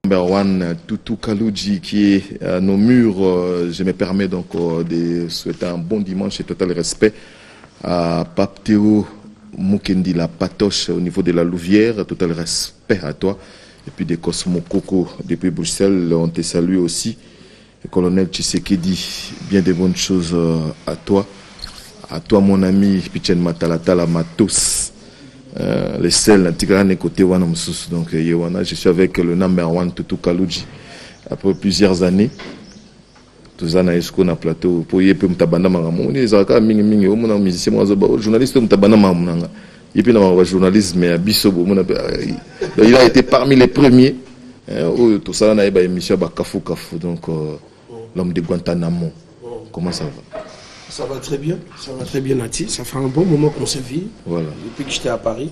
Number one, Toutou Kaloudji qui est à nos murs. Je me permets donc de souhaiter un bon dimanche et total respect à Pape Théo Mukendi, la patoche au niveau de la Louvière. Total respect à toi. Et puis des Cosmo Coco depuis Bruxelles, on te salue aussi. Le colonel Tshisekedi, bien des bonnes choses à toi. À toi mon ami Pichen Matalatala Matos. Les sels, côté donc je suis avec le number one Toutou Kaloudji après plusieurs années. Tous les années na plateau pour y peut m'tabana mangamou les zaka mingi mingi au mon musicien moi journaliste m'tabana mangamou et puis dans le journalisme mais bisobo il a été parmi les premiers tout ça na ba émission ba kafu kafu donc l'homme de Guantanamo. Comment ça va? Ça va très bien Nati, ça fait un bon moment qu'on se vit, voilà. Depuis que j'étais à Paris.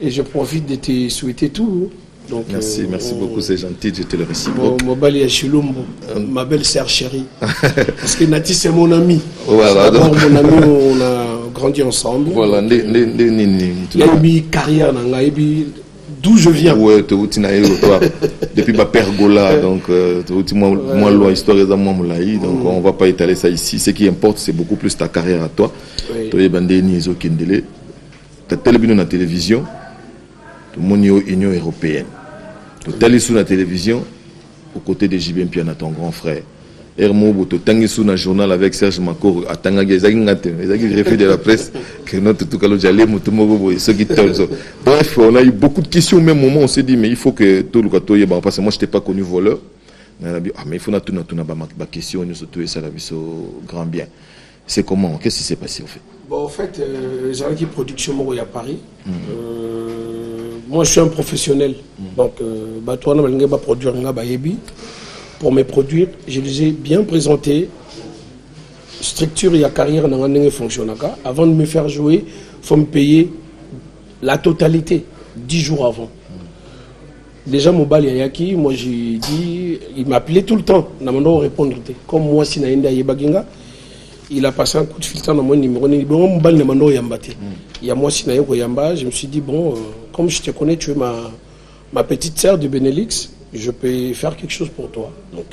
Et je profite de te souhaiter tout. Donc, merci beaucoup, c'est gentil, je te le réciproque. Ma belle sœur chérie. Parce que Nati c'est mon ami. Voilà. Donc... mon ami, on a grandi ensemble. Voilà, carrière, d'où je viens. Ouais, depuis ma pergola, donc moi loin histoire donc on va pas étaler ça ici. Ce qui importe, c'est beaucoup plus ta carrière à toi. Tu es bandé nizo kendele. Tu as télévision na télévision. Tu monio Union européenne. Tu es sur la télévision aux côtés de JB Mpiana, ton grand frère. Hermo Boto tangi sur un journal avec Serge Makoro à Tangagi Zagingate, les greffés de la presse que notre tout calme j'allais mutumogo et ceux qui tombent. Bref, on a eu beaucoup de questions au même moment. On s'est dit mais il faut que tout le gâteau y ait parce que moi je t'ai pas connu voleur. Mais il faut tout ma question nous surtout et ça la vie au grand bien. C'est comment? Qu'est-ce qui s'est passé en fait? Bon en fait j'ai une production à Paris. Moi je suis un professionnel donc toi on va produire un bayebi. Pour me produire, je les ai bien présentés. Structure et carrière dans un fonctionne. Avant de me faire jouer, il faut me payer la totalité 10 jours avant. Déjà, Mobal Yayaki, moi j'ai dit, il m'appelait tout le temps. Il m'a répondre. Comme moi, si il a passé un coup de fil dans mon numéro. Il y a moi, si je me suis dit, bon, comme je te connais, tu es ma petite sœur du Benelux. Je peux faire quelque chose pour toi. Donc,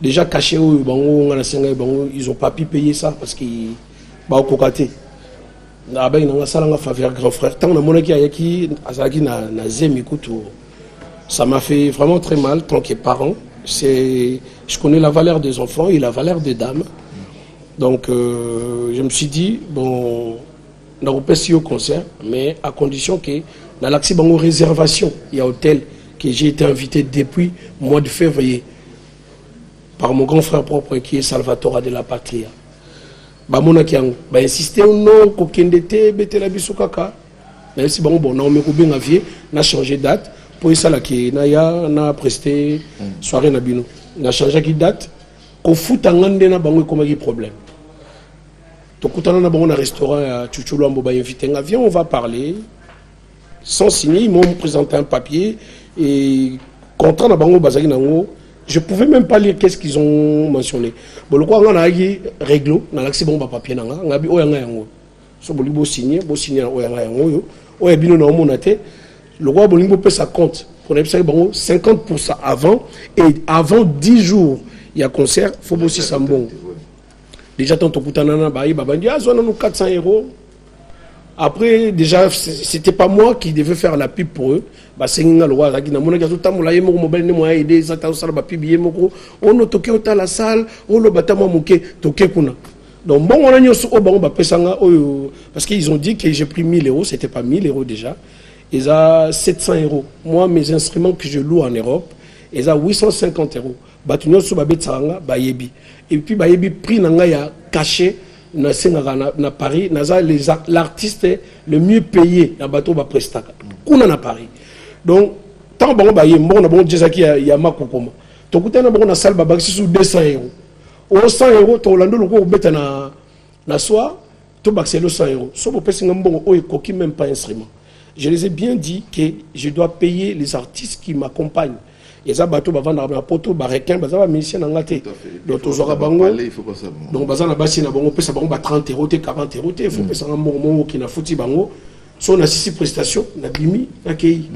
déjà caché, ils n'ont pas pu payer ça parce qu'ils ont cocaté. Ils ont fait un grand frère. Ça m'a fait vraiment très mal, tant que parent. Je connais la valeur des enfants et la valeur des dames. Donc, je me suis dit, bon, on a pas au concert, mais à condition que dans l'accès, il y a une réservation. Il y a un hôtel. Que j'ai été invité depuis le mois de février par mon grand frère propre qui est Salvatore de la Patria. Bamona qui a insisté au nom kokendete betela biso kaka. Mais si bon on a changé de date pour ça là qui na presté soirée na bino. Na changé de date ko futa ngande na bango comme un problème. Donc quand on a un restaurant à Chuchulambo ba invité viens on va parler sans signer, ils m'ont présenté un papier et contrat na bango bazaki nango je pouvais même pas lire qu'est-ce qu'ils ont mentionné. Bon le quoi on a eu réglo na l'accès bon papier nanga ngabi oyanga yango so bolibo signer oyanga yango yo oya bino na monate le roi bolingo peut sa compte pour les 50% avant et avant 10 jours il y a concert faut bosser sambon déjà tant to kutanana ba bandi azona nous 400 €. Après, déjà, c'était pas moi qui devais faire la pub pour eux. C'est une loi. On a la salle, on a donc, bon, on a parce qu'ils ont dit que j'ai pris 1000 €, c'était pas 1000 € déjà. Ils ont 700 €. Moi, mes instruments que je loue en Europe, ils ont 850 €. Et puis, prix caché. Na Paris, l'artiste le mieux payé na bateau ba prestaka. Kuna na Paris. Donc tant bon ba yembo na bon jezaki ya makokoma. To kutana bon na salle ba baxi sous 200 €. Au 100 € to lando loko beta na soir to baxi le 100 €. So bo pesi ngambongo o ekoki même pas instrument. Je les ai bien dit que je dois payer les artistes qui m'accompagnent. Et ça bateau ba vendre na poto ba requin ba za musicien na ngate. Donc toujours bango. Donc ba za na basi na bango pesa bango ba 30 € 40 €, il faut pesa ngambongo qui na futi bango. So na 6 prestations na bimi na kei.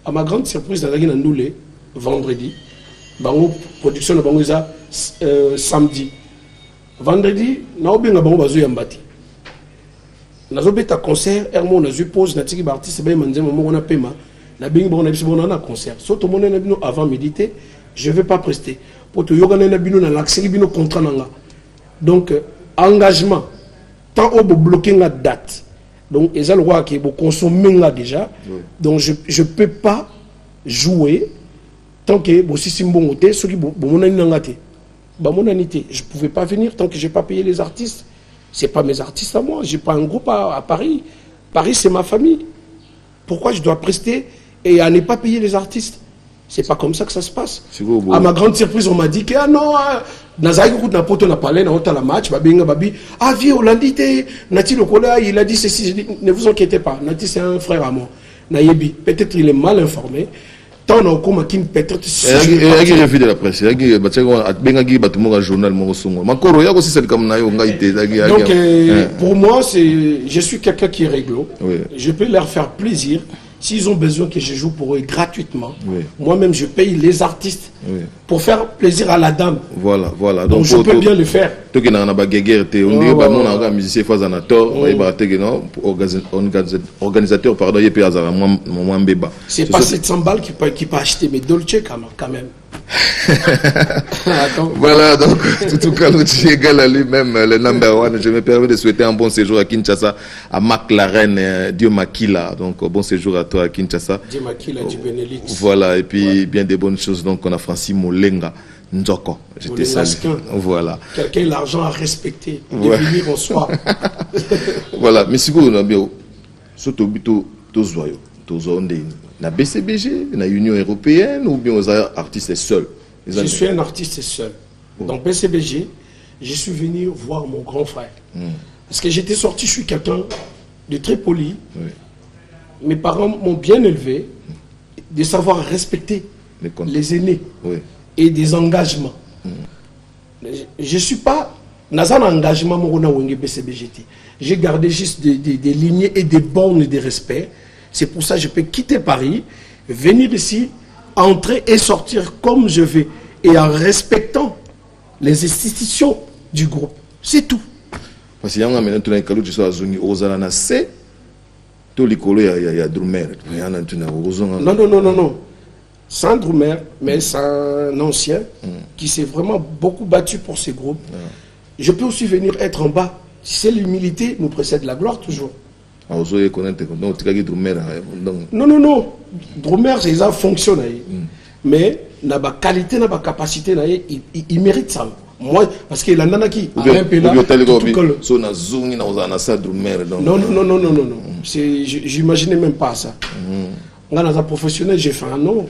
À ma grande surprise na ndoulé vendredi. Bango production de bango ça samedi. Vendredi, na obenga bango bazo yambati. Nazo beta concert, hermo na zo pause na tiki ba artiste ba manzema mo na pema. Na bingi bango na biso na concert. Surtout mon na bino avant méditer, je vais pas prester. Pour te yoga na bino na l'accès bino contrat nanga. Donc engagement tant au bloquer la date. Donc et ça le roi qui est consommer là déjà. Donc je peux pas jouer tant que si c'est bon côté ceux qui bon nangate. Bah mon anité, je pouvais pas venir tant que j'ai pas payé les artistes. C'est pas mes artistes à moi, j'ai pas un groupe à Paris. Paris c'est ma famille. Pourquoi je dois prester et à ne pas payer les artistes? C'est pas comme ça que ça se passe. À ma grande surprise, on m'a dit que ah non, Nazari Kout n'a pas na parlé dans le match, babi, ah vieux Hollandité, Nati Lokola, il a dit ceci, ne vous inquiétez pas, Nati c'est un frère à moi. Nayebi, peut-être il est mal informé. Tant on a comme qui peut-être. Il y a de la presse, il y a un journal, donc pour moi, je suis quelqu'un qui est réglo. Je peux leur faire plaisir. S'ils ont besoin que je joue pour eux gratuitement, moi-même je paye les artistes pour faire plaisir à la dame. Voilà, voilà. Donc je peux bien le faire. Organisateur, pardon, c'est pas 700 balles qui peut acheter mes Dolce quand même. Voilà, donc tout cas, égal à lui-même, le number one. Je me permets de souhaiter un bon séjour à Kinshasa, à McLaren, Dieu Makila. Donc bon séjour à toi à Kinshasa. Dieu Makila, du Benelux. Voilà, et puis bien des bonnes choses. Donc on a Francis Molenga Nzoko. J'étais salé. Voilà. Quelqu'un l'argent à respecter, de venir en soi. Voilà, mais si vous avez surtout tous voyous, tous na BCBG, na Union européenne ou bien aux artistes seuls? Je suis un artiste seul. Dans BCBG, je suis venu voir mon grand frère. Parce que j'étais sorti, je suis quelqu'un de très poli. Mes parents m'ont bien élevé de savoir respecter les aînés et des engagements. Je ne suis pas dans un engagement BCBG. J'ai gardé juste des lignées et des bornes de respect. C'est pour ça que je peux quitter Paris, venir ici, entrer et sortir comme je vais, et en respectant les institutions du groupe. C'est tout. Parce qu'il y a maintenant tout le monde aux Alanacé, tout le monde il y a Drumer. Non. C'est un Drumer, mais c'est un ancien qui s'est vraiment beaucoup battu pour ces groupes. Je peux aussi venir être en bas. C'est l'humilité nous précède la gloire toujours. Non. Drumer, c'est ça fonctionne. Mais na ba qualité, na ba capacité, il mérite ça. Moi, parce qu'il a nana qui non. J'imaginais même pas ça. Dans un professionnel, j'ai fait un nom.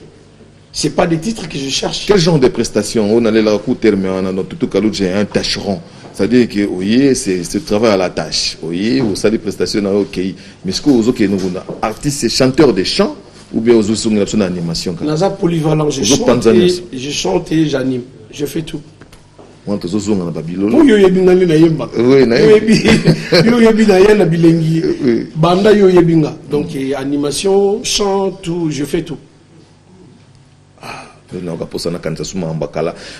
C'est pas des titres que je cherche. Quel genre de prestations? On a les terme dans tout cas j'ai un tâcheron. C'est-à-dire que oui, c'est travail à la tâche. Oui, vous savez des prestations OK. Mais ce que vous avez nous artistes, chanteur de chant ou bien vous avez une animation. Naza polyvalent, je chante et j'anime. Je fais tout. Moi tu as na Babylone. Yo yebinga na yemba. Oui, na yo yebina na bilengi. Banda yo yebinga. Donc animation, chant, tout, je fais tout.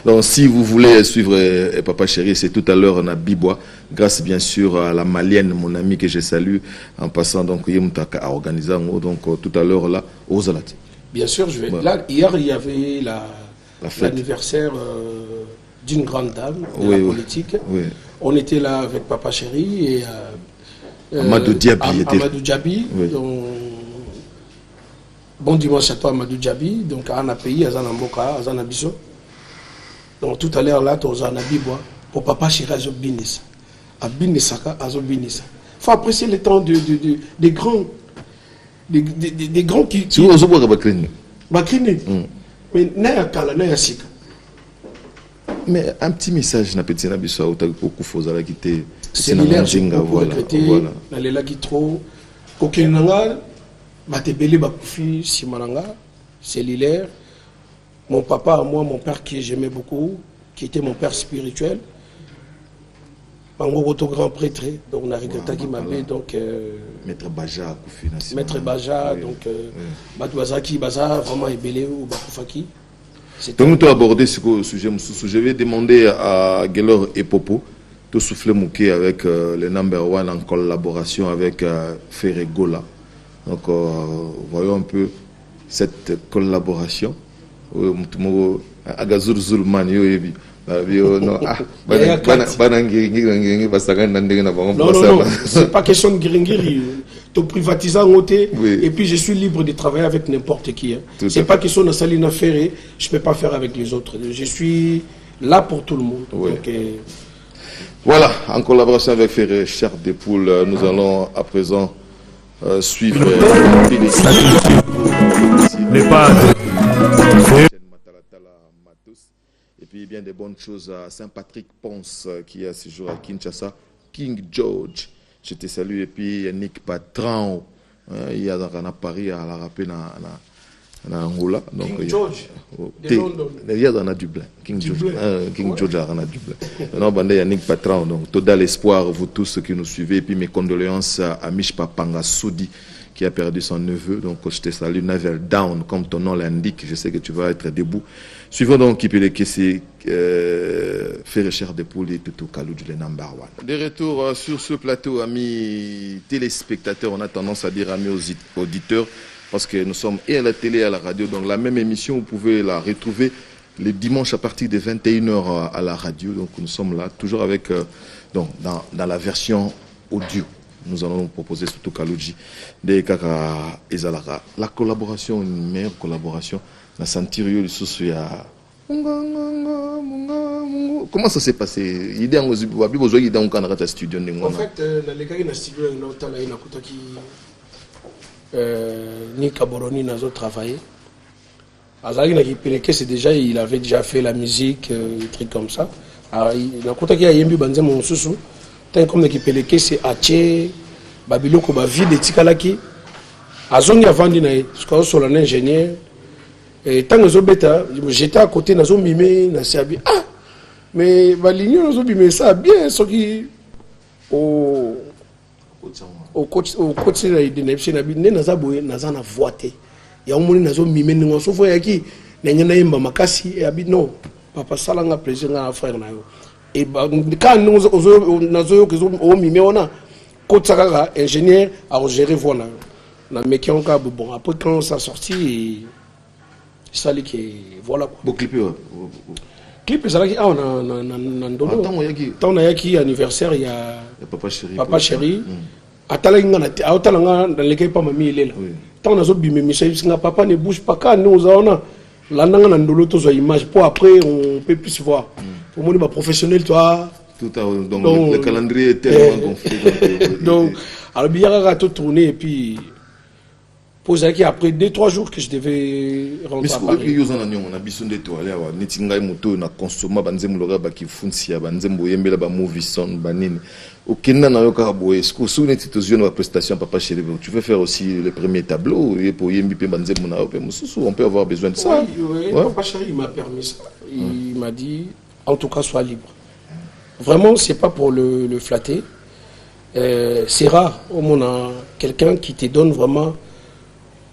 Donc si vous voulez suivre Papa Chéri, c'est tout à l'heure on a Bibois, grâce bien sûr à la Malienne, mon ami que je salue, en passant donc à organiser donc tout à l'heure là aux Zalati. Bien sûr, je vais. Là, hier il y avait l'anniversaire d'une grande dame de la politique. On était là avec Papa Chéri et Amadou Diaby. Amadou Diaby. Bon dimanche à toi, Amadou Diaby. Donc, à un pays, à Zanamboka, à Zanabiso. Donc, tout à l'heure, là, tu as un Bibois. Pour Papa Chéri, à Zobinisa. À Binisaka, à Zobinisa. Il faut apprécier le temps des grands. Des grands qui. Tu vois, Zobo Bakrini. Bakrini. Mais, Naya Kala, Naya Sika. Mais un petit message, na petit Nabiso, ou beaucoup Fozala qui était. C'est l'hilaire, j'ai beaucoup regretté. Dans les lacs trop. Kokenanga. Batebele Bakoufi Simaranga, c'est l'hilaire. Mon papa à moi, mon père que j'aimais beaucoup, qui était mon père spirituel. Mango Roto grand prêtre, donc on a regretté qui m'avait donc. Maître Baja Koufi. Maître Baja, donc Batouazaki Baza, vraiment Ebele ou Bakoufaki. Donc, nous avons abordé ce sujet. Je vais demander à Gelor et Popo de souffler Mouké avec le number one en collaboration avec Ferré Gola. Donc, voyons un peu cette collaboration. Agazur Zulman, non, c'est pas question de Giringiri. Tu privatises un côté et puis je suis libre de travailler avec n'importe qui. C'est pas question de Salina Ferré, je peux pas faire avec les autres. Je suis là pour tout le monde. Oui. Donc, voilà, en collaboration avec Ferré, Chair des Poules, nous allons à présent suivre les pas. Et puis bien des bonnes choses à Saint-Patrick Ponce qui est à ce jour à Kinshasa, King George, je te salue. Et puis Yannick Patran, il y a dans Paris à la rapper dans Angola. Donc, King George de London. Il y a dans Dublin. King George à Dublin. Non, bandé Yannick Patran. Donc tout l'espoir, vous tous ceux qui nous suivez. Et puis mes condoléances à Mich Papanga Soudi qui a perdu son neveu. Donc je te salue, Never Down, comme ton nom l'indique. Je sais que tu vas être debout. Suivons donc qui peut les caisser, Ferré Chair des Poules et Tutu Kaloudji, le number one. De retour sur ce plateau, amis téléspectateurs, on a tendance à dire amis auditeurs, parce que nous sommes et à la télé et à la radio. Donc la même émission, vous pouvez la retrouver les dimanches à partir de 21h à la radio. Donc nous sommes là, toujours avec, donc, dans la version audio. Nous allons proposer surtout Kaloudji, des Kaka Ezalara. La collaboration, une meilleure collaboration. La Santirio, le sous comment ça s'est passé? Il y a un studio. En fait, les gars, dans studio, ni Kaboroni n'a pas travaillé. C'est déjà, il avait déjà fait la musique, des trucs comme ça. Il a contacté à Yembi Banzem mon sous. Tant comme l'équipe c'est Ache, Babiloko, Bavi, de Tikalaki. Azongi a vendu, parce que sur l'ingénieur. Et tant que j'étais à côté, nazo mimé, nasabi. Ah, mais l'union nazo mimé ça bien, ce qui au coach de Nepsi nabi ne nazaboye nazana voité. Ya omoni nazo mimé ngo sofo yaki nengena yimba makasi et abi non papa salanga plaisir na frère na yo. Et quand nous nazo que o mimé ona coach saka ingénieur à gérer voilà. Na meki on ka bon après quand ça sorti ça qui voilà bon clip c'est là qui a on a qui anniversaire il y a papa chéri atalanga dans l'équipe pas mamie il est là tant on a bimé Michel papa ne bouge pas quand nous on a là dans ndolo to image pour après on peut plus voir pour moi professionnel toi tout à donc le calendrier est tellement gonflé donc alors bien à tout tourner et puis posé qui après 2-3 jours que je devais rentrer à Paris. On a besoin de toi là wa netinga moto na consommer banzemu loga ba kifunsia banzembo yembela ba movie son banini okenda na yoka boye ce que sous une situation de prestation papa chéri tu veux faire aussi le premier tableau et pour yembi pe banzemu na pe mususu on peut avoir besoin de ça. Oui, papa chéri il m'a permis ça. Il m'a dit en tout cas sois libre. Vraiment c'est pas pour le flatter. C'est rare au monde quelqu'un qui te donne vraiment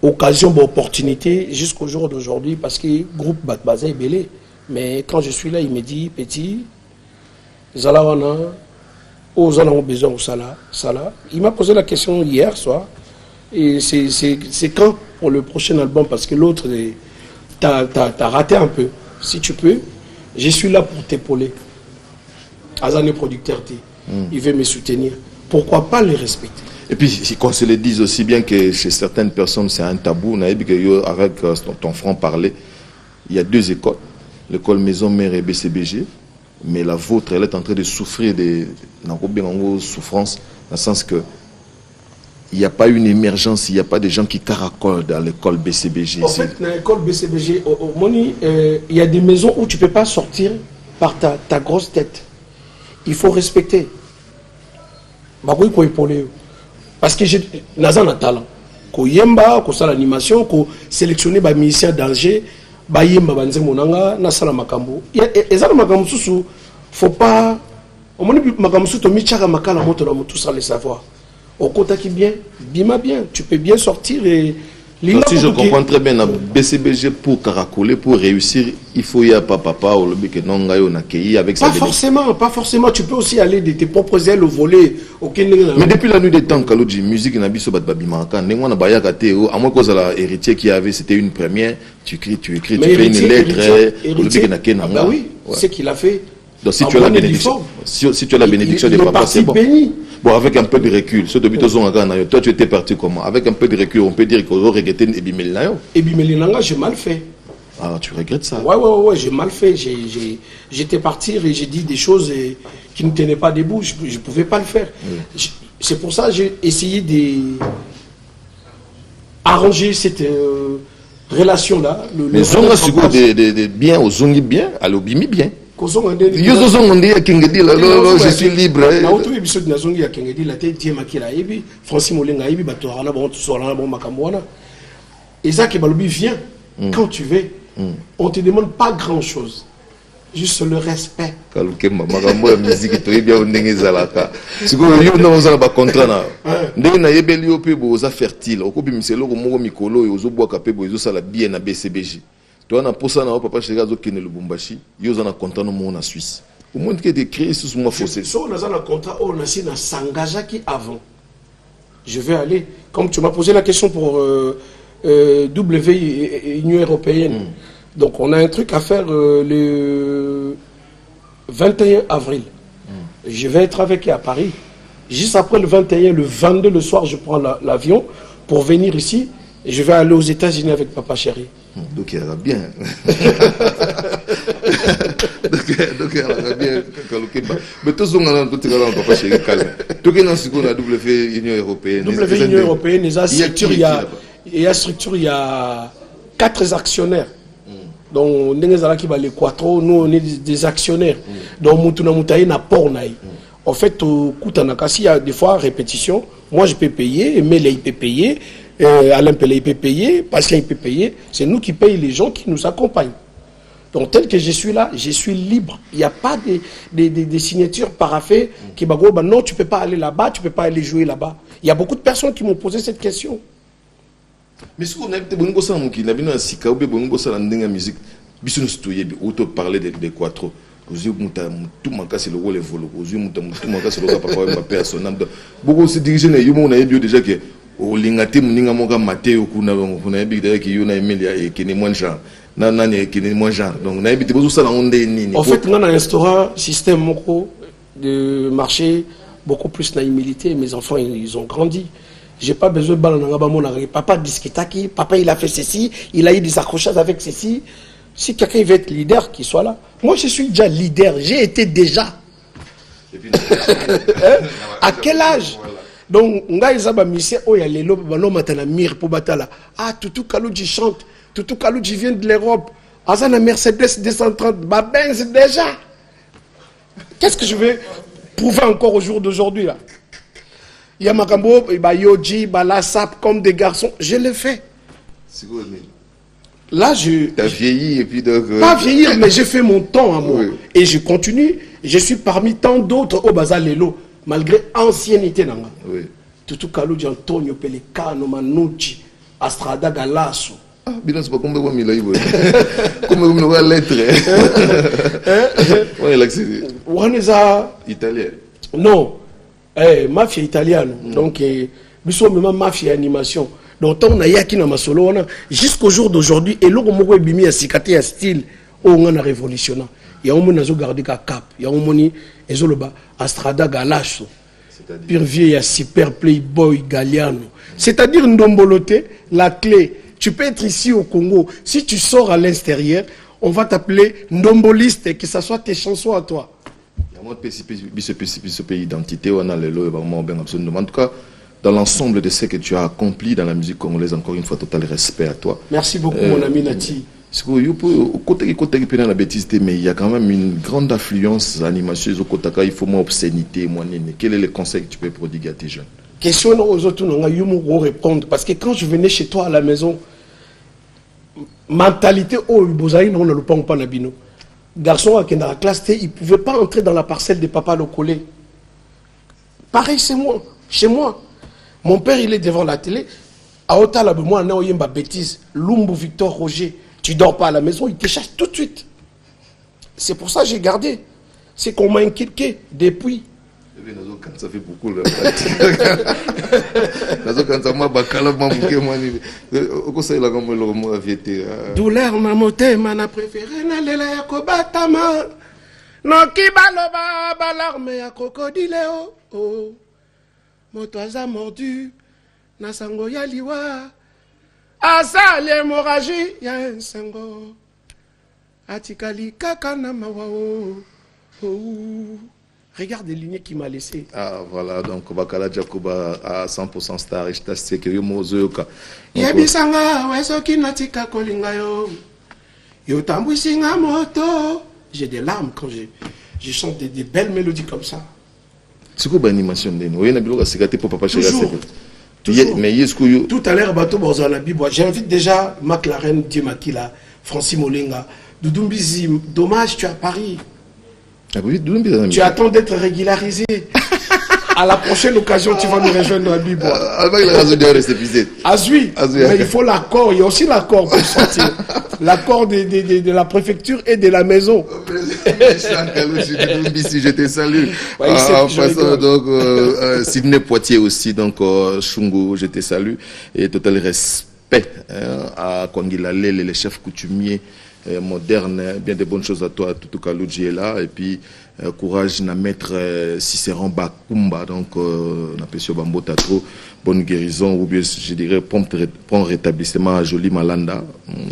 occasion, opportunité jusqu'au jour d'aujourd'hui parce que le groupe Bakbaza est belé. Mais quand je suis là, il me dit petit, Zalawana, oh Zala ont besoin de Sala. Il m'a posé la question hier soir. Et c'est quand pour le prochain album parce que l'autre, t'as raté un peu. Si tu peux, je suis là pour t'épauler. Azane producteur, il veut me soutenir. Pourquoi pas le respecter? Et puis, qu'on se le dise aussi bien que chez certaines personnes, c'est un tabou. Avec ton franc-parler, il y a 2 écoles. L'école Maison Mère et BCBG. Mais la vôtre, elle est en train de souffrir de souffrance, dans le sens que il n'y a pas une émergence, il n'y a pas de gens qui caracolent dans l'école BCBG. En fait, dans l'école BCBG, il y a des maisons où tu ne peux pas sortir par ta grosse tête. Il faut respecter. Parce que j'ai un talent. Ko yemba, ko sala animation, ko sélectionner ba musicien d'Alger, ba yemba banze monanga na sala makambo. Ezala makambo susu, faut pas au moins makambo susu to michaka makala moto na moto sans le savoir. Au kota qui bien, bima bien, tu peux bien sortir et Si je comprends très bien, BCBG pour caracoler, pour réussir, il faut y avoir papa ou le bique non gaïo na kei avec ça. Pas forcément. Tu peux aussi aller de tes propres ailes au volet. Mais depuis la nuit des temps, Kaloji, musique n'a pas bat babimaka. N'engwana baya kate à moins cause la héritier qui avait, c'était une première. Tu écris, tu fais une lettre. Bah oui, c'est qu'il a fait. Donc si tu as la bénédiction, si tu as la bénédiction des papas, c'est bon. Bon, avec un peu de recul, toi tu étais parti comment? Avec un peu de recul, on peut dire que vous regrettez Ebimelinayo. Ebimelinayo, j'ai mal fait. Ah, tu regrettes ça? Ouais, j'ai mal fait. J'étais parti et j'ai dit des choses qui ne tenaient pas debout. Je ne pouvais pas le faire. Oui. C'est pour ça que j'ai essayé d'arranger cette relation-là. Mais Zonga, c'est quoi des biens, au Zongi bien, à l'Obimi bien. Je suis libre. Quand tu veux, on ne te demande pas grand-chose. Juste le respect. Toi, on a posé na papa chez Gazo qui ne le Bumbashi, ils ont un contrat no mon en Suisse. Au moins que des créés sous moi fossé. Si on a un contrat, on a signé na Sangajaki avant. Je vais aller. Comme tu m'as posé la question pour Union européenne. Donc on a un truc à faire le 21 avril. Je vais être avec eux à Paris. Juste après le 21, le 22 le soir, je prends l'avion pour venir ici. Et je vais aller aux États-Unis avec papa chéri. Donc il ira bien. Donc il ira bien. Mais tous on a papa chéri calme. Tout qui est dans ce qu'on a Union européenne. Union européenne, il y a structure, il y a 4 actionnaires. Donc nous on est des actionnaires. Donc Moutuna Moutaï n'a pas en fait, au Koutanakasi, il y a des fois répétition. Moi je peux payer, Mele il peut payer. Alain Pelé il peut payer, Patient il peut payer, c'est nous qui payons les gens qui nous accompagnent. Donc tel que je suis là, je suis libre. Il n'y a pas des signatures paraffées qui bagou, bah non, tu ne peux pas aller là-bas, tu ne peux pas aller jouer là-bas. Il y a beaucoup de personnes qui m'ont posé cette question. Mais si on a été bon gosse en qui n'a bien un sika ou bien bon gosse en dingue musique, bisous nous studier, auto parler de quattro. Aux yeux tout manque c'est le rôle évolue. Aux yeux tout manque c'est le papa ma personne. Beaucoup se diriger les humains on a bien déjà que au lingate muninga moka mateo kuna big derrière qui yona emilia et qui n'est moins genre nani qui n'est moins genre donc na ebité bozo sala onde nini en fait on a instauré un système moko de marché beaucoup plus na humilité. Mes enfants ils ont grandi, j'ai pas besoin de balan nga ba mona papa disquetaki, papa il a fait ceci, il a eu des accrochages avec ceci. Si quelqu'un veut être leader, qu'il soit là. Moi je suis déjà leader, j'ai été déjà. À quel âge? Donc, nga izaba mission oya lelo bano matana mir pour batala. Ah, Toutou Kaloudji chante. Toutou Kaloudji vient de l'Europe. Azana Mercedes 230, ba Benz déjà. Qu'est-ce que je vais prouver encore au jour d'aujourd'hui là? Yamakambo, ba Yoji, ba Lassap comme des garçons, je l'ai fait. Là, t'as vieilli et puis donc. Pas vieillir, mais j'ai fait mon temps à moi. Oui. Et je continue. Je suis parmi tant d'autres au Bazar Lelo. Malgré ancienneté nanga. Oui. Toutou Kaloudji, Antonio Pelicano, Manucci, Astrada Galasso. Ah, bien c'est pas comme vous m'avez dit. Comme vous m'avez lettre. On est l'accès. On est à italien. Non. Mafia italienne. Donc nous sommes même mafia animation. Donc on a yaki na masolo jusqu'au jour d'aujourd'hui et logo moko bimi ya sikate ya style on a révolutionnant. Il y a un monde qui a gardé cap. Il y a un monde qui a Astrada Galasso. Pire vieux, il y a Super Playboy Galliano. C'est-à-dire Ndombolote, la clé. Tu peux être ici au Congo. Si tu sors à l'extérieur, on va t'appeler Ndomboliste, que ce soit tes chansons à toi. Il y a un pays d'identité, on a le lot, en tout cas, dans l'ensemble de ce que tu as accompli dans la musique congolaise, encore une fois, total respect à toi. Merci beaucoup, mon ami Nati. Mais il y a quand même une grande affluence animation. Il faut moins obscénité. Quel est le conseil que tu peux prodiguer à tes jeunes? Question aux autres, on a répondre. Parce que quand je venais chez toi à la maison, mentalité, oh, on ne le prend pas. Garçon qui est dans la classe T, il ne pouvait pas entrer dans la parcelle de papa le coller. Pareil, c'est moi. Chez moi. Mon père, il est devant la télé. À Otala, moi, on a une bêtise. Lumbu Victor Roger, tu dors pas à la maison, il te cherche tout de suite. C'est pour ça que j'ai gardé. C'est qu'on m'a inculqué depuis. Ça fait beaucoup là. Douleur na motema na préféré na lela ya kobatama. Noki baloba balarme ya crocodile oh. Moto aza mordu na sango ya liwa. Asa l'hémorragie ya un sango. Atikali kaka na mawa oh. Regarde les lignes qu'il m'a laissées. Ah voilà, donc Bakala Jacoba à 100% star, je t'assure que Yomozoyoka. Yabisanga wesoki natika kolinga yo. Yo tambwisinga moto. J'ai des larmes quand je chante des belles mélodies comme ça. C'est quoi l'animation de nous? Tout à l'heure, Bato Borzanabi, j'invite déjà McLaren, Dimakila, Francis Molenga, Doudumbizi. Dommage, tu es à Paris. Ah oui, tu attends d'être régularisé. À la prochaine occasion, tu vas nous rejoindre dans la Bible. Mais il faut l'accord. Il y a aussi l'accord pour sortir. L'accord de la préfecture et de la maison. Je te salue. En passant, donc, Sydney Poitiers aussi, donc, Chungo, je te salue. Et total respect à Kwangila Lele, les chefs coutumiers moderne, bien de bonnes choses à toi, Tutu Kaludji est là, et puis courage na maître Cicéron Bakumba, donc na Pesio Bambo Tatro, bonne guérison, ou bien je dirais prompt rétablissement à Jolie Malanda,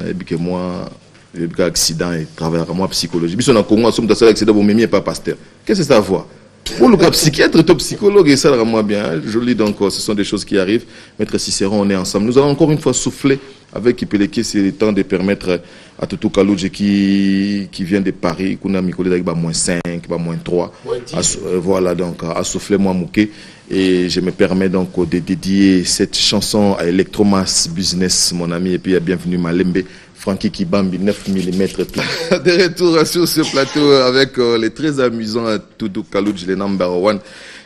et puis que moi, il y a accident et travailler à moi psychologie. Puis on a Congo, on sommes dans accident, bon, mais pas pasteur. Qu'est-ce que ça voit? Pour le cas psychiatre, top psychologue, et ça le moi bien. Joli, donc ce sont des choses qui arrivent. Maître Cicéron, on est ensemble. Nous allons encore une fois souffler avec Kipeleke, c'est le temps de permettre à Tutu Kaludji qui vient de Paris, qu'on a mis avec moins 5, moins 3. Voilà, donc à souffler moi Mouké. Et je me permets donc de dédier cette chanson à Electromass Business, mon ami, et puis à Bienvenue Malembe. Frankie Kibambi, 9 mm. De retour sur ce plateau avec les très amusants Tutu Kaludji, le number one,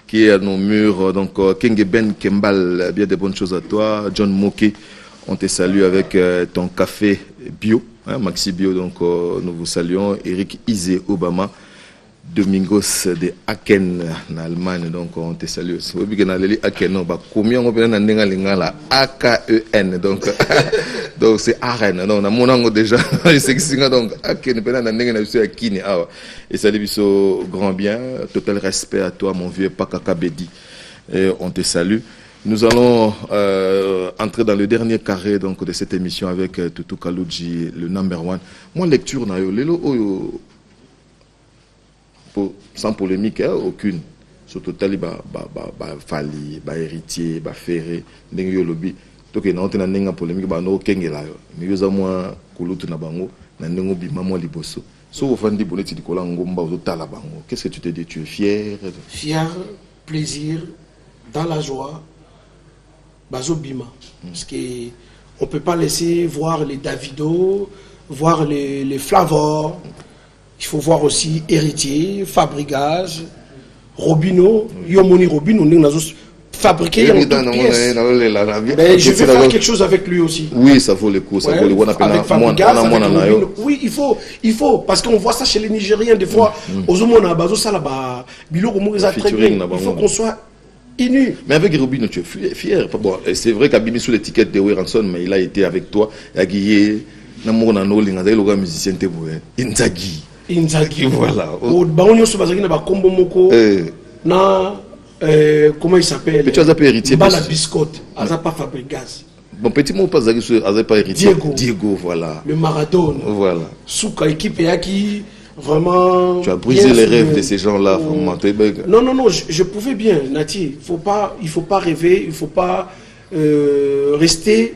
qui est à nos murs. Donc, Kenge Ben Kembal, bien de bonnes choses à toi. John Moké, on te salue avec ton café bio, hein, Maxi Bio. Donc, nous vous saluons. Eric Izé Obama, Domingos de Aken en Allemagne, donc on te salue. Aken, combien on peut la AKEN, donc donc c'est Aren, non, on a mon angle déjà, donc Aken, et salut biso grand bien, total respect à toi mon vieux Pakaka Bedi, et on te salue. Nous allons entrer dans le dernier carré donc de cette émission avec Tutu Kaludji, le number one. Moi lecture na yo lelo sans polémique, hein, aucune. Surtout Taliba, Fali, héritier, Ferré, Nengi lobby. Donc, il y a une polémique, no Kengela. Mais il y a moins Kulutu Nabango, Nanengo Bimamo Liboso. Sauf au fan de Bonetti de Kolangomba ou Talabango. Qu'est-ce que tu te dis? Tu es fier? Fier, plaisir, dans la joie, Bazo Bima. Parce qu'on ne peut pas laisser voir les Davido, voir les Flavor. Il faut voir aussi Héritier, Fabrigage, Robino, Yomoni Robino, nous avons fabriqué une pièce. Mais je vais faire quelque chose avec lui aussi. Oui, ça vaut le coup, ça vaut le coup. Avec Fabrigage, oui, il faut, parce qu'on voit ça chez les Nigériens, des fois, aux Omona, Bazo Salaba, Bilo très bien. Il faut qu'on soit inu. Mais avec Robino, tu es fier. Bon, c'est vrai qu'il a mis sous l'étiquette de Weranson, mais il a été avec toi. Il a guillé, Namona Noling, il a musicien Teboué, Inzaghi. Inzaghi, voilà. Comment il s'appelle? Mais tu as pas héritier. Bala Biscotte, Azapa Fabregas. Bon, petit mot, pas héritier. Diego, voilà. Le Maradone. Voilà. Souka, équipe qui vraiment. Tu as brisé les rêves de ces gens-là. Non, je pouvais bien, Nati. Il faut pas rêver, il faut pas rester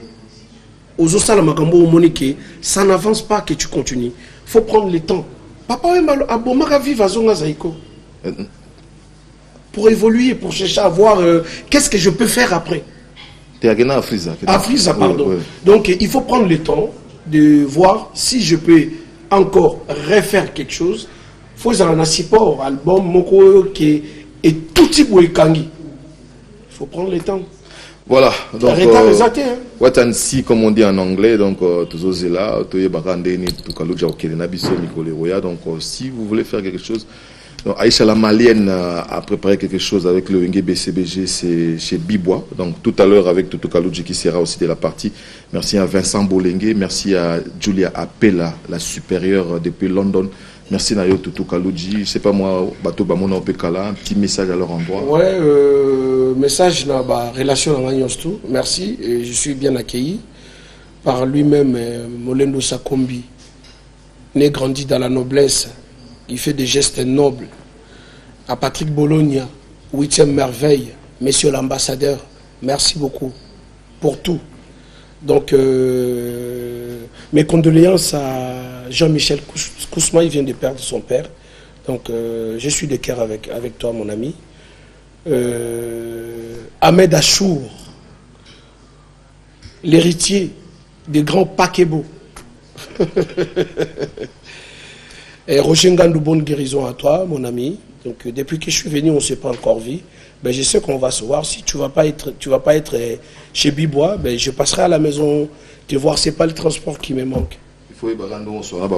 aux Osala Magambo au Monique. Ça n'avance pas que tu continues. Il faut prendre le temps. Papa Abomara vive à Zonga Zaiko. Pour évoluer, pour chercher à voir qu'est-ce que je peux faire après. Tu es à Frisa. À Frisa, pardon. Oui. Donc il faut prendre le temps de voir si je peux encore refaire quelque chose. Il faut avoir un support, album, moko, qui est tout type de kangi. Il faut prendre le temps. Voilà, donc Watansi, comme on dit en anglais, donc toujours là, donc si vous voulez faire quelque chose, donc Aïcha la Malienne a préparé quelque chose avec le Wenge BCBG, c'est chez Bibois, donc tout à l'heure avec Tutu Kalouji qui sera aussi de la partie. Merci à Vincent Bolengue, merci à Julia Appela, la supérieure depuis London. Merci Nayo Tutu Kalouji, je ne sais pas moi, Bato Bamona Opekala, un petit message à leur endroit. Ouais, message dans la relation avec tout. Merci, et je suis bien accueilli par lui-même, Molendo Sakombi, né grandi dans la noblesse, il fait des gestes nobles. À Patrick Bologna, 8e merveille, monsieur l'ambassadeur, merci beaucoup pour tout. Donc, mes condoléances à Jean-Michel Kousma, il vient de perdre son père. Donc, je suis de cœur avec toi, mon ami. Ahmed Achour, l'héritier des grands Pakebo. Et Roger Ngandou, bonne guérison à toi, mon ami. Donc, depuis que je suis venu, on ne s'est pas encore vu. Ben, je sais qu'on va se voir. Si tu ne vas pas être chez Bibois, ben, je passerai à la maison te voir. Ce n'est pas le transport qui me manque. Il faut que on soit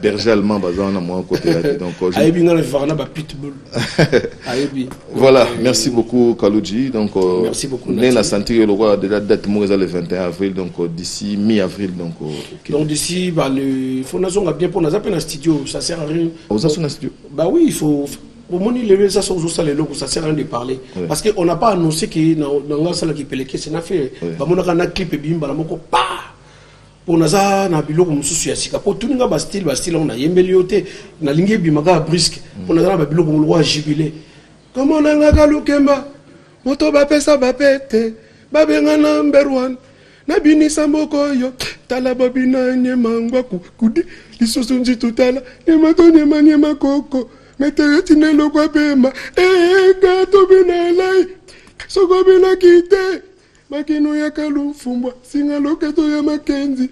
berger allemand, voilà, merci beaucoup Kalouji. Donc, merci beaucoup. On a senti que le date le 21 avril, donc d'ici mi-avril. Donc d'ici, il faut bien pour nous appeler un studio, ça sert à rien. Vous avez un studio? Bah oui, il faut. Au moment où ça sert à rien de parler. Oui. Parce qu'on n'a pas annoncé que dans la salle qui peut les questions, on a fait un clip et bim, pour nous na biloko mususu ya sika pour tout nga ba style on a yembelioté na lingi bimaga brisque pour nous na biloko mu roi jubilé comment na nga lukemba moto ba pesa ba pete ba benga number 1 na binisa mboko yo tala babina nyemangwa kudi lisusu nji tutala nematonye manyema koko metero tinelo kwa pema gato binalai soko bina kite makino ya kalufumbwa singa loketo ya makenzi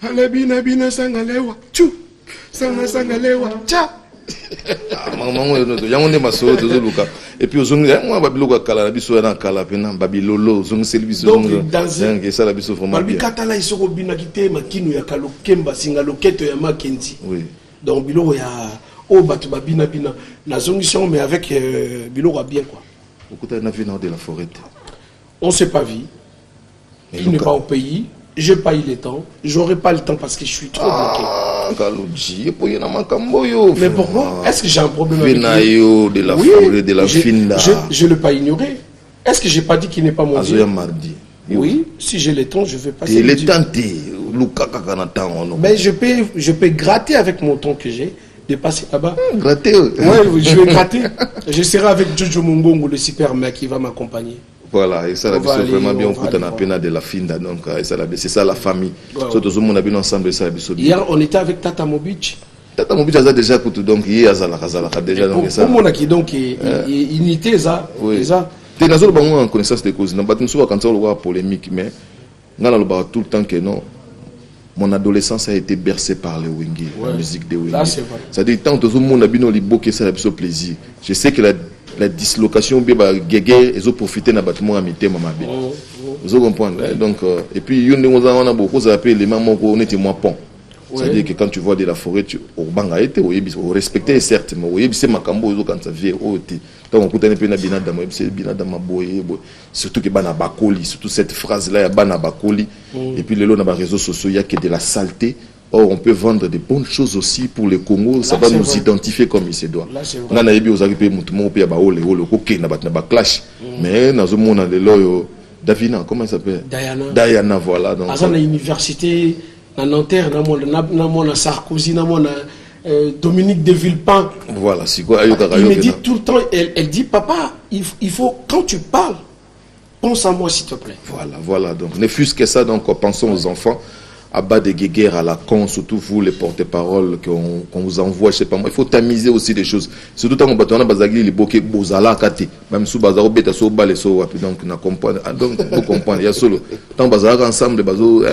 ala bina sangalewa chu sangalewa cha maman yango nde masolo tozoluka et puis ozongi moi babiloko kala na biso na kala pena babilolo ozongi selbiso donc dans ça la biso vraiment bien babikatala isoko bina kite makino ya kalokemba singa loketo ya makenzi oui donc biloko ya o batu babina na zongition mais avec biloko bien quoi okuta na vie de la forêt. On ne s'est pas vu. Il n'est pas au pays. Je n'ai pas eu le temps. J'aurai pas le temps parce que je suis trop bloqué. Mais pourquoi? Est-ce que j'ai un problème avec lui? De la forêt, de la finda. Je ne l'ai pas ignoré. Est-ce que je n'ai pas dit qu'il n'est pas mon Dieu? Mardi. Oui, si j'ai le temps, je vais passer. Il est tenté. Mais je peux gratter avec mon temps que j'ai. De passer là-bas. Gratter? Oui, je vais gratter. Je serai avec Jojo Mungongo, le super mec qui va m'accompagner. Voilà, et ça la biso vraiment bien, on coûte un appel de la finda, donc c'est ça la famille. Surtout tout le monde a bien ensemble, ça la biso. Hier, on était avec Tata Mobich. Tata Mobich a déjà coûté, donc hier, a déjà donc ça. Pour mon qui donc unité ça, ça. Tu n'as pas en connaissance des causes. Non, pas tout souvent quand on voit polémique, mais on a le tout le temps que non. Mon adolescence a été bercée par le Wenge, la musique de Wenge. C'est-à-dire tant tout le monde a bien liboqué ça la biso plaisir. Je sais que la dislocation bien guégué ils ont profité na bâtiment à mité maman bien vous comprenez donc et puis on a beaucoup ça appelle les mamans on était moins pont c'est-à-dire que quand tu vois de la forêt tu au banga été au respecter certes mais oui c'est makambo ils quand ça vient au té donc on peut un peu na binada moi c'est binada maboye surtout que bana bakoli surtout cette phrase là ya bana bakoli et puis les lots na réseaux sociaux il y a que de la saleté. Or, on peut vendre des bonnes choses aussi pour le Congo. Ça va nous identifier comme il se doit. On a eu aux arrivées, mais dans le monde, Davina, comment il s'appelle? Diana, voilà. Donc, à l'université, à Nanterre, à Sarkozy, Dominique de Villepin. Voilà, c'est quoi? Il me dit tout le temps, elle dit, papa, il faut, quand tu parles, pense à moi, s'il te plaît. Voilà. Donc, ne fût-ce que ça, donc, pensons aux enfants. À bas de guéguerre à la con, surtout vous les porte-paroles qu'on vous envoie, je sais pas moi, il faut tamiser aussi des choses. Surtout quand on a bazagli les bokeh bozala kate, même sous bazaro beta so balé so wapi donc na comprendre. Donc vous comprenez, il y a solo. Tant bazara ensemble bazo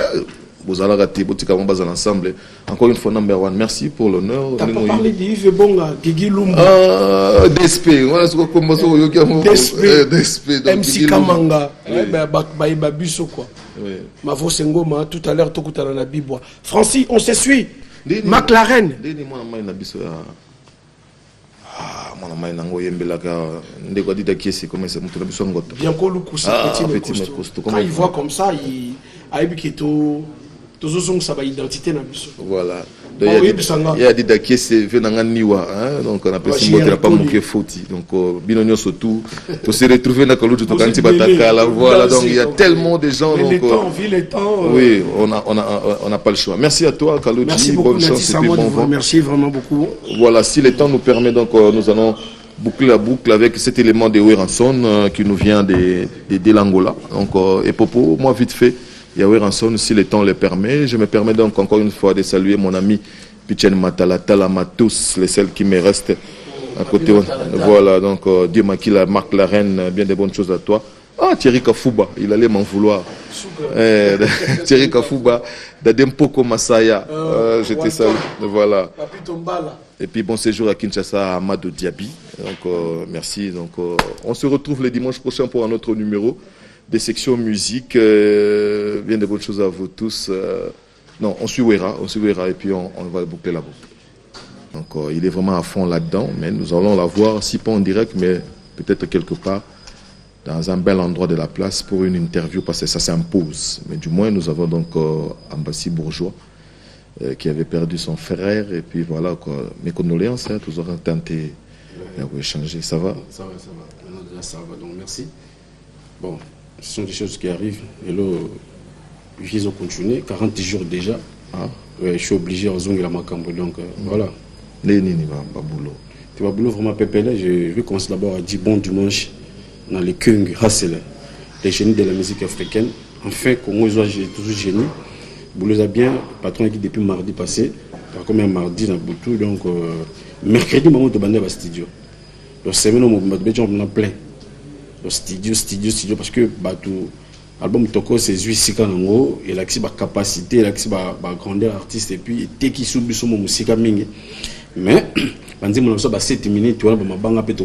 Bozala Raté, Botika Mambazan ensemble. Encore une fois, number one. Merci pour l'honneur. T'as pas parlé d'Yves Bonga, Guigui Lumba. Ah, DSP. Voilà ce qu'on commence à DSP. MC Kamanga. Babiso quoi. Ma voix Ngoma, tout à l'heure, Tokutana na Bibois. Francis, on se suit. McLaren. Ah, mon ami nango yembelaka ndeko dita kiesi comment c'est mutu na biso ngoto. Bien ko lukusa petit mais costaud. Quand il voit comme ça, il a eu qui to zozong sa ba identité na biso. Voilà. Il y a dita kiesi venanga niwa hein donc on appelle ça mot pas muke foti. Donc binonyo surtout pour se retrouver na kolutu to kanti bataka la voilà donc il y a tellement de gens donc les temps oui, on n'a pas le choix. Merci à toi Kalouji. Merci beaucoup, bonne chance et puis bon vent. Merci vraiment beaucoup. Voilà, si le temps nous permet donc nous allons boucler la boucle avec cet élément de Weranson qui nous vient de l'Angola. Donc et Popo, moi vite fait, il y a Weranson si le temps le permet. Je me permets donc encore une fois de saluer mon ami Pichen Matala, Talama tous les celles qui me restent à côté. Voilà, donc Dieu m'a qui la marque la reine, bien des bonnes choses à toi. Ah, Thierry Kafouba, il allait m'en vouloir. Thierry Kafouba, Dadempoko Masaya, j'étais salé. Voilà. Et puis bon séjour à Kinshasa, à Amadou Diaby. Donc merci. Donc on se retrouve le dimanche prochain pour un autre numéro des sections musique. Bien de bonnes choses à vous tous. Non, on suit Wera et puis on va boucler la boucle. Donc il est vraiment à fond là-dedans, mais nous allons la voir, si pas en direct, mais peut-être quelque part dans un bel endroit de la place pour une interview parce que ça s'impose. Mais du moins, nous avons donc Ambassi Bourgeois qui avait perdu son frère et puis voilà quoi. Mes condoléances, hein, tous auront tenté d'échanger. Ça va? Ça va. Maintenant déjà ça va, donc merci. Bon, ce sont des choses qui arrivent. Et là, ils ont continué, 40 jours déjà. Ah. Ouais, je suis obligé à zonger la Macambo, donc voilà. Tu vas boulot vraiment pépélé. Je vais commencer d'abord à dire bon dimanche dans les Kung Hassel, les génies de la musique africaine. Enfin, Congo, j'ai toujours génie. Boulot a bien, patron qui depuis mardi passé, par comme un mardi dans Boutou, donc mercredi, maman de Bandé va studio. Donc, semaine, on a plein. Le studio, parce que l'album Toko, c'est 8 sika nango, il a la capacité, il a la grandeur artiste, et puis il qui subit son musique à mingi. Mais, on dit, on a 7 minutes, tu vois, on a banga peut-être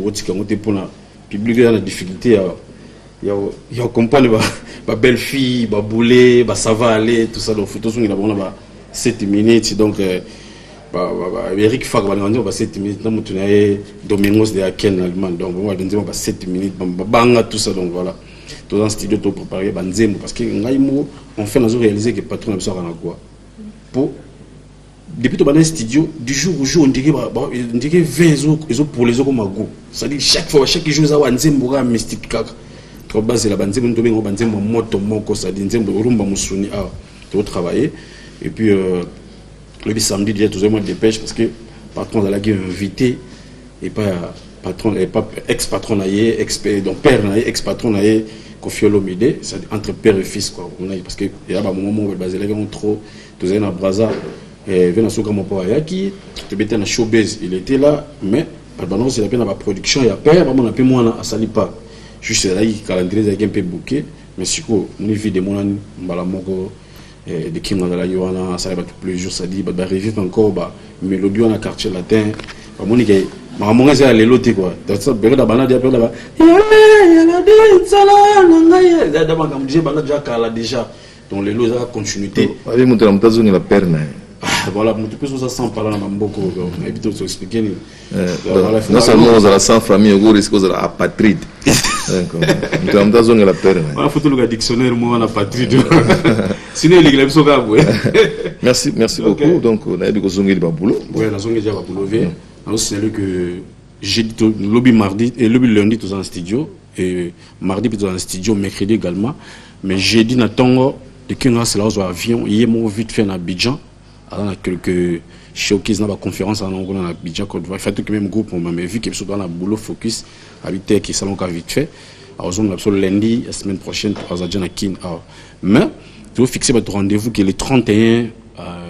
pour la public dans la difficulté, il y a comprendre ma belle fille, ma boulet, ça va aller, tout ça. Donc, photo il a 7 minutes. Donc, Eric Fag va dire 7 minutes. Nous avons Domingos de Aken allemand. Donc, on va dire 7 minutes. Banga tout ça. Donc, voilà. Tout dans le studio, tout préparé. Parce que on fait réaliser que le patron a besoin de quoi. Depuis que studio, du jour au jour, on dirait 20 pour les autres comme go. C'est-à-dire chaque fois, chaque jour, ça va un mystique. Quand base la banzembo, on doit banzembo moto moko, c'est-à-dire banzembo rumba musuni a tout travailler. Et puis le samedi, déjà tout le monde dépêche parce que patron de la guerre invité et pas patron et pas ex-patron naïe, donc père naïe, ex-patron naïe, Kofiolo Mide, c'est entre père et fils quoi. Parce que il y a un moment où basé là trop, tout ça dans Brazza. Et vient à ce moment où qui était dans showbiz, il était là, mais pendant c'est la peine à la production, il y a père, on a pu moins à sali pas. Juste là, il calendrier est un peu bouqué, mais si quoi, on vit des moments balamoko de qui on a la Yohana, ça va tous les jours, ça dit, bah arriver encore, bah mélodie dans quartier latin, bah mon gars, ma maman c'est aller loter quoi. Dans cette période à banane, période là-bas, il y a des salades, d'abord comme j'ai banane déjà cala déjà, donc les lots à continuité. Allez monter dans ta zone la perne. Voilà, tu peux ça sans parler dans beaucoup, mais vite te expliquer. Non seulement on a sans famille, on risque de la apatride. Dans ta zone la perne. On a photo le dictionnaire moi on a apatride. Sinon il est là Merci beaucoup. Donc on a dit que zongi ba boulot. Ouais, la zongi déjà ba boulot. Alors c'est là que j'ai dit lobby mardi et lobby lundi tous en studio et mardi plutôt en studio, mercredi également. Mais jeudi na tongo de qui on a c'est là au avion, hier moi vite fait na Abidjan. Alors, on a quelques showcases dans la conférence en Angola, dans Abidjan, Côte d'Ivoire. Il faut que même groupe, on m'a vu qu'il y a un boulot focus à 8h qui s'est vite fait. Alors, on a lundi, la semaine prochaine, à Kin. Mais, tu veux fixer votre rendez-vous qui est le 31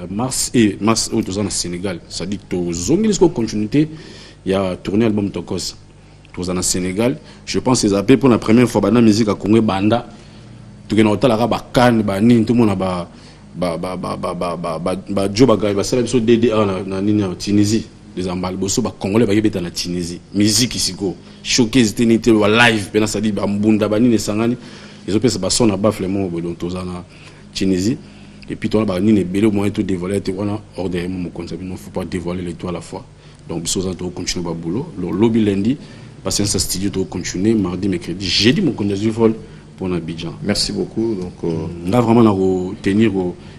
mars et mars au Sénégal. Ça dit que tu as continuité, il y a tourné l'album Tokos. Tu es au Sénégal. Je pense que c'est pour la première fois dans la musique à Congo, Banda. Tu es dans la Cannes, tout le monde a Joe Bagay, ça la DDA na Tunisie. Les emballés, bosso ba Congolais ba yebeta na Tunisie. Musique ici go. Showcase tenité wa live, pena ça dit ba mbunda ba nini sangani. Ils ont fait ça ba son na baflement bo donc tozana Tunisie. Et puis toi ba nini belé au moins tout dévoiler te wana hors de mon concept, il ne faut pas dévoiler les tout à la fois. Donc biso za to continuer ba boulot. Le lobby lundi, passer un studio to continuer mardi mercredi, jeudi mon concept du vol pour Abidjan. Merci beaucoup. Donc là vraiment na tenir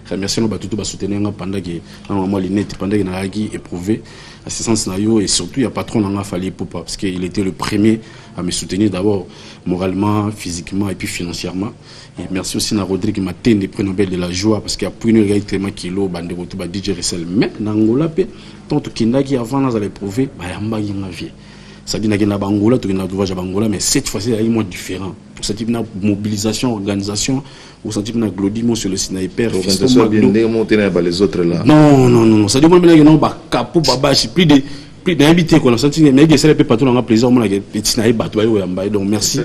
remercier nos batutu ba soutenir pendant que normalement les net pendant qu'il a éprouvé assistance nayo et surtout il y a patron n'a fallu Popa parce qu'il était le premier à me soutenir d'abord moralement, physiquement et puis financièrement. Et merci aussi à Rodrigue Matin des prix Nobel de la joie parce qu'il a pris une réalité tellement kilo bande de ba DJ Ressel mais n'angola pe tant que kindaki avant nous allait prouver ba yamba yinga vie. Ça dit na Bangola to na douvage Bangola mais cette fois-ci il y a moins différent. Ce type de mobilisation, organisation, ou ce type de glodiment sur le sniper. Les autres là. Non. Ça dit moi maintenant non ba capot baba plus d'invités qu'on a senti mais que c'est le patron on a plaisir on a petit sniper bateau donc merci.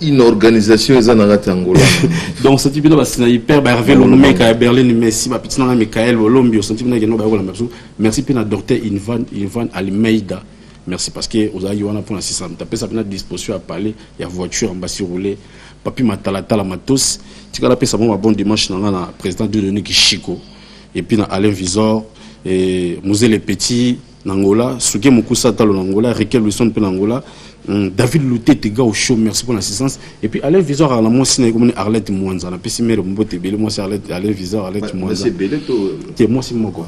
Une organisation ils en ont Angola. Donc ce type de sniper ba Hervé Lomé ka Berlin merci ba petit na Michael Olombi ce type de no ba ko la merci pena docteur Ivan Almeida. Merci parce que aux aïeux pour l'assistance. Tapez ça à disposition à parler. Il y a voiture en bas sur roulé. Papi Matalata la matos. Tu as la paix ça bon bon dimanche dans la président de Denis Chico. Et puis dans Alain Visor et Moselle les Petits Nangola, Suge Mokusa Talo Nangola, Riquel Lusson Penangola, David Louté Tega au show. Merci pour l'assistance. Et puis Alain Visor à la moi siné comme Arlette Mouanza. La PC mère Mbote Belé moi c'est Alain Visor Arlette Mouanza. C'est Belé toi. C'est moi c'est moi quoi.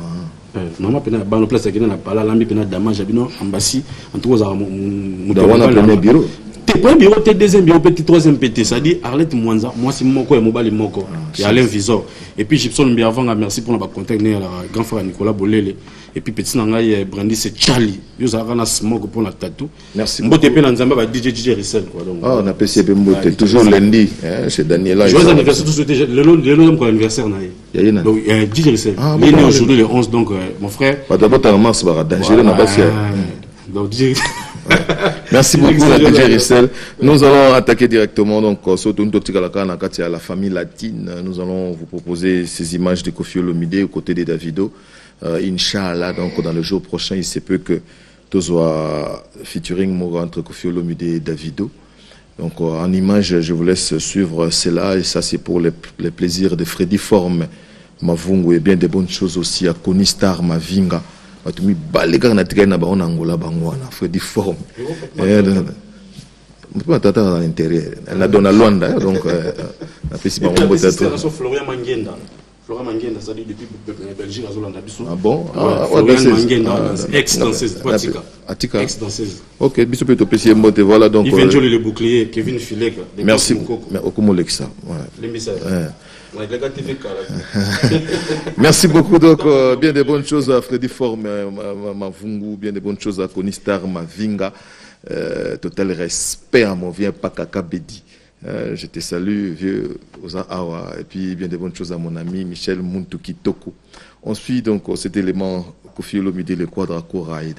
Maman pena ba no place qui na pala lambi pena damage abino embassy en tout cas dans premier bureau te premier bureau te deuxième bureau petit troisième PT ça dit Arlette Mwanza moi c'est moko et mobile moko et Alain Visor et puis Gibson bien avant merci pour la contact né la grand frère Nicolas Bolele et puis petit nangai Brandy c'est Charlie yo za kana smoke pour la tatou merci mbote pena nzamba ba DJ Rissel quoi donc on a PCB mbote toujours lundi chez Daniela joyeux anniversaire tous souhaiter le pour l'anniversaire naïe donc DJ Rissel il est aujourd'hui le 11 donc mon frère pas d'abord en mars ba dangereux na basi donc DJ merci beaucoup à DJ Rissel. Nous allons attaquer directement donc à la famille latine. Nous allons vous proposer ces images de Koffi Olomide aux côtés de Davido. Inch'Allah, donc dans le jour prochain, il se peut que tout soit featuring entre Koffi Olomide et Davido. Donc en images, je vous laisse suivre cela et ça c'est pour les plaisirs de Freddy Forme, Mavungu et bien des bonnes choses aussi à Konistar Mavinga. Tu me baléga na traîne na on Angola bangwana Freddy Forme. On peut à l'intérieur. Elle a donné à Luanda donc na pesi ba ngombo tata. Florian Mangenda ça dit depuis Belgique à Zolanda biso. Ah bon Florian Mangenda ex-danseuse Atika ex-danseuse. OK, biso peut pesi mbote voilà donc Yves Njoli le bouclier Kevin Filek. Merci Okumo Lexa. Merci beaucoup donc bien des bonnes choses à Freddy Forme Mavungu, bien des bonnes choses à Konistar Mavinga. Total respect à mon vieux Pakaka Bedi. Je te salue, vieux Oza Awa, et puis bien des bonnes choses à mon ami Michel Muntu Kitoko. On suit donc cet élément Koffi Olomide, le Quadra Koraïd.